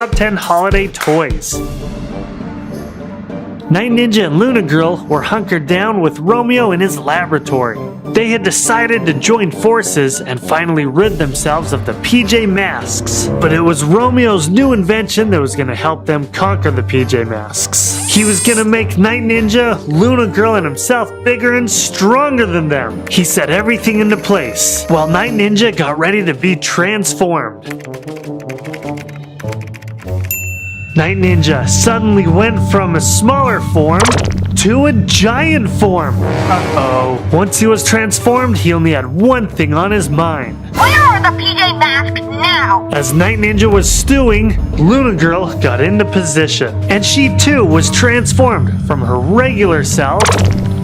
Top 10 holiday toys. Night Ninja and Luna Girl were hunkered down with Romeo in his laboratory. They had decided to join forces and finally rid themselves of the PJ Masks. But it was Romeo's new invention that was going to help them conquer the PJ Masks. He was going to make Night Ninja, Luna Girl, and himself bigger and stronger than them. He set everything into place while Night Ninja got ready to be transformed. Night Ninja suddenly went from a smaller form to a giant form. Uh-oh. Once he was transformed, he only had one thing on his mind. Where are the PJ Masks now? As Night Ninja was stewing, Luna Girl got into position. And she too was transformed from her regular self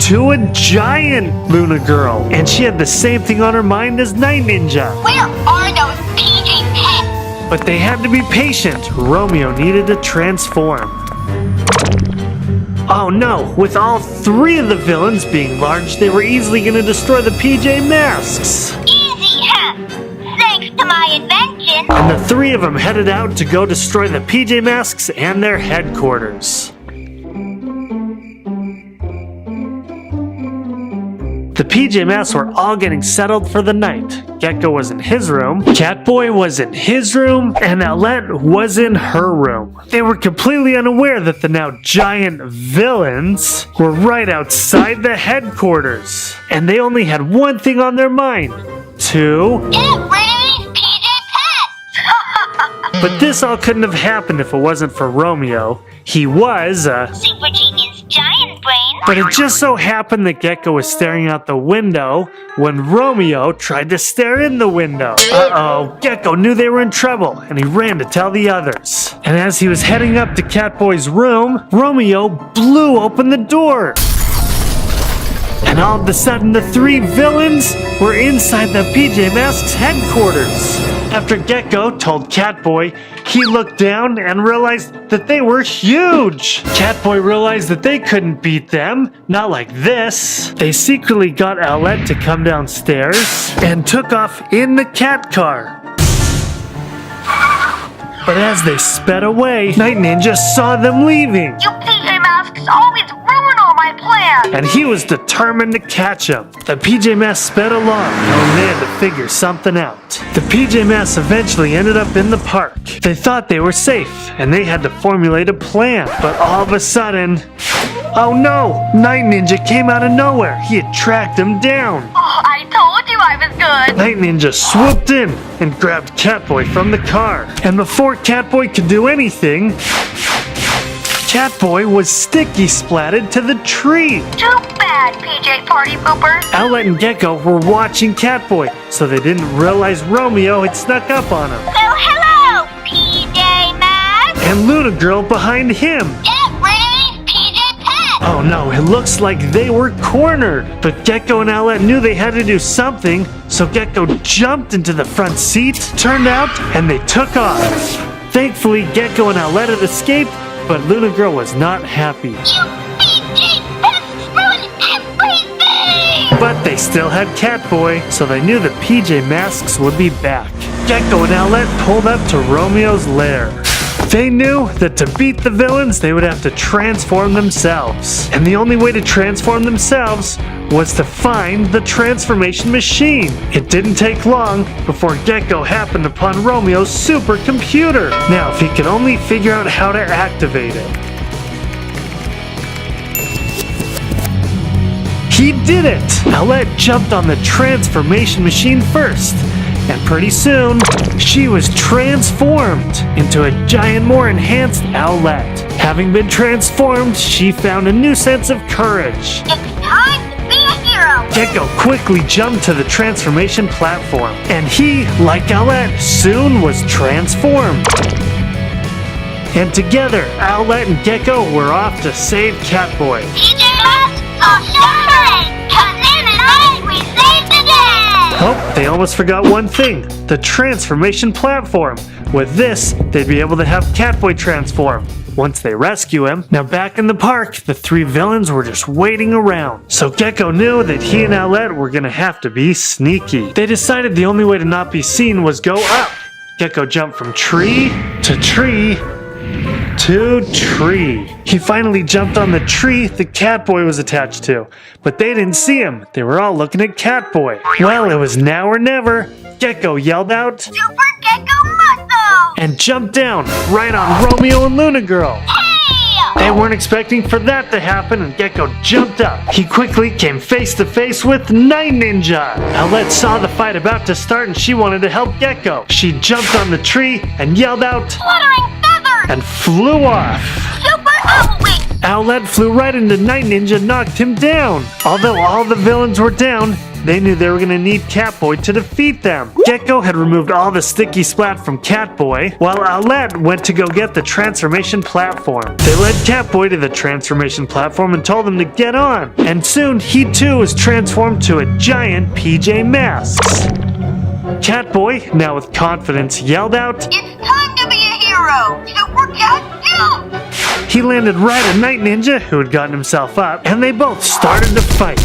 to a giant Luna Girl. And she had the same thing on her mind as Night Ninja. Where are those PJ pets? But they had to be patient. Romeo needed to transform. Oh no, with all three of the villains being large, they were easily going to destroy the PJ Masks. Easy, huh? Thanks to my invention. And the three of them headed out to go destroy the PJ Masks and their headquarters. The PJ Masks were all getting settled for the night. Gecko was in his room, Catboy was in his room, and Owlette was in her room. They were completely unaware that the now giant villains were right outside the headquarters. And they only had one thing on their mind: to Get rid of these PJ pets! But this all couldn't have happened if it wasn't for Romeo. He was a Super genius giant brain. But it just so happened that Gecko was staring out the window when Romeo tried to stare in the window. Uh-oh, Gecko knew they were in trouble and he ran to tell the others. And as he was heading up to Catboy's room, Romeo blew open the door. And all of a sudden the three villains were inside the PJ Masks headquarters. After Gecko told Catboy, he looked down and realized that they were huge. Catboy realized that they couldn't beat them, not like this. They secretly got Owlette to come downstairs and took off in the cat car. But as they sped away, Night Ninja saw them leaving. You PJ Masks always ruin all my plans. And he was determined to catch him. The PJ Masks sped along, knowing they had to figure something out. The PJ Masks eventually ended up in the park. They thought they were safe, and they had to formulate a plan. But all of a sudden, oh no! Night Ninja came out of nowhere. He had tracked him down. Oh, I told you I was good. Night Ninja swooped in and grabbed Catboy from the car. And before Catboy could do anything, Catboy was sticky splatted to the tree. Too bad, PJ Party Pooper. Owlette and Gecko were watching Catboy, so they didn't realize Romeo had snuck up on him. So hello, PJ Masks. And Luna Girl behind him. Get rid of these PJ pets. Oh no, it looks like they were cornered. But Gecko and Owlette knew they had to do something, so Gecko jumped into the front seat, turned out, and they took off. Thankfully, Gecko and Owlette had escaped, but Luna Girl was not happy. You PJ pets ruin everything. But they still had Catboy, so they knew the PJ Masks would be back. Gecko and Owlette pulled up to Romeo's lair. They knew that to beat the villains, they would have to transform themselves. And the only way to transform themselves was to find the transformation machine. It didn't take long before Gecko happened upon Romeo's supercomputer. Now, if he could only figure out how to activate it. He did it! Owlette jumped on the transformation machine first. And pretty soon, she was transformed into a giant, more enhanced Owlette. Having been transformed, she found a new sense of courage. It's time to be a hero. Gecko quickly jumped to the transformation platform, and he, like Owlette, soon was transformed. And together, Owlette and Gecko were off to save Catboy. PJ Masks are shimmering, 'cause in the night we save the day. Oh, they almost forgot one thing, the transformation platform. With this, they'd be able to have Catboy transform once they rescue him. Now back in the park, the three villains were just waiting around. So Gecko knew that he and Owlette were gonna have to be sneaky. They decided the only way to not be seen was go up. Gecko jumped from tree to tree to tree. He finally jumped on the tree the Catboy was attached to, but they didn't see him. They were all looking at Catboy. Well, it was now or never. Gecko yelled out, Super Gecko Muscle! and jumped down right on Romeo and Luna Girl. Hey! They weren't expecting for that to happen, and Gecko jumped up. He quickly came face to face with Night Ninja. Owlette saw the fight about to start, and she wanted to help Gecko. She jumped on the tree and yelled out, Fluttering feathers! and flew off. Super Owl Wings! Owlette flew right into Night Ninja and knocked him down. Although all the villains were down, they knew they were going to need Catboy to defeat them. Gecko had removed all the sticky splat from Catboy, while Owlette went to go get the transformation platform. They led Catboy to the transformation platform and told him to get on. And soon, he too was transformed to a giant PJ Masks. Catboy, now with confidence, yelled out, It's time to be a hero! Super Cat Jump! he landed right at Night Ninja, who had gotten himself up, and they both started to fight.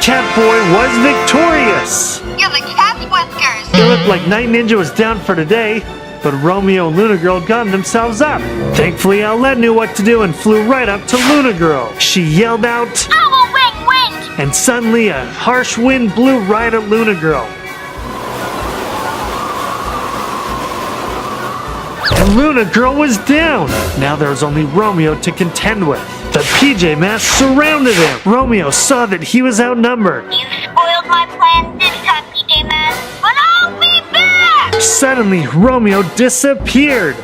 Catboy was victorious! You're the cat's whiskers! It looked like Night Ninja was down for today, but Romeo and Luna Girl got themselves up. Thankfully, Owlette knew what to do and flew right up to Luna Girl. She yelled out, Owl Wing Wind! and suddenly a harsh wind blew right at Luna Girl. And Luna Girl was down. Now there was only Romeo to contend with. The PJ Masks surrounded him. Romeo saw that he was outnumbered. You spoiled my plan this time, PJ Masks, but I'll be back! Suddenly, Romeo disappeared.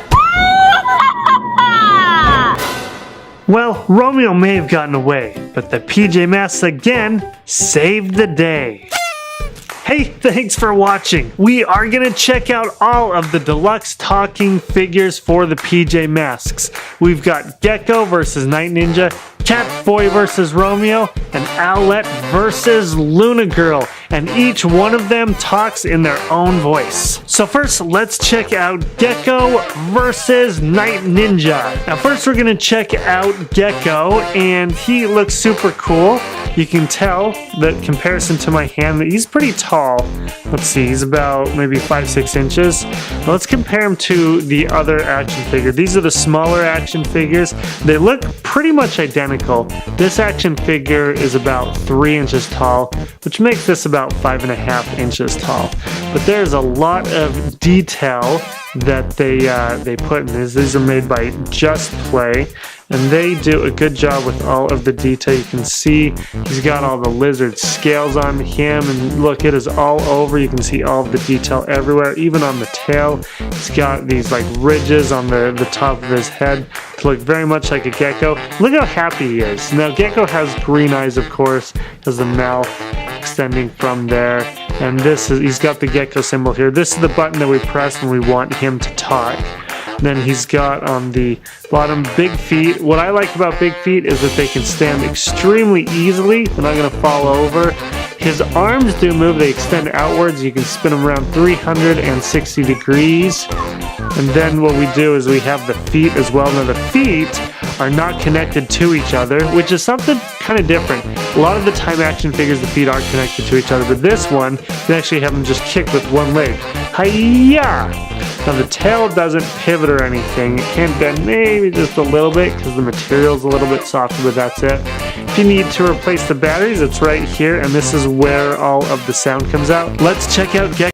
Well, Romeo may have gotten away, but the PJ Masks again saved the day. Hey, thanks for watching. We are going to check out all of the deluxe talking figures for the PJ Masks. We've got Gecko versus Night Ninja, Catboy versus Romeo, and Owlette versus Luna Girl. And each one of them talks in their own voice. So first, let's check out Gecko versus Night Ninja. Now first we're going to check out Gecko, and he looks super cool. You can tell that comparison to my hand that he's pretty tall. Let's see, he's about maybe 5-6 inches. Now let's compare him to the other action figure. These are the smaller action figures. They look pretty much identical. This action figure is about 3 inches tall, which makes this about 5.5 inches tall. But there's a lot of detail that they put in this. These are made by Just Play, and they do a good job with all of the detail. You can see he's got all the lizard scales on him, and look, it is all over. You can see all of the detail everywhere, even on the tail. He's got these like ridges on the top of his head to look very much like a gecko. Look how happy he is. Now Gecko has green eyes, of course, has the mouth extending from there, and he's got the gecko symbol here. This is the button that we press when we want him to talk. Then he's got on the bottom big feet. What I like about big feet is that they can stand extremely easily. They're not going to fall over. His arms do move. They extend outwards. You can spin them around 360 degrees. And then what we do is we have the feet as well. Now the feet are not connected to each other, which is something kind of different. A lot of the time action figures, the feet are connected to each other, but this one, you can actually have them just kick with one leg. Hi-ya! Now the tail doesn't pivot or anything. It can bend maybe just a little bit because the material's a little bit softer, but that's it. If you need to replace the batteries, it's right here, and this is where all of the sound comes out. Let's check out Gecko.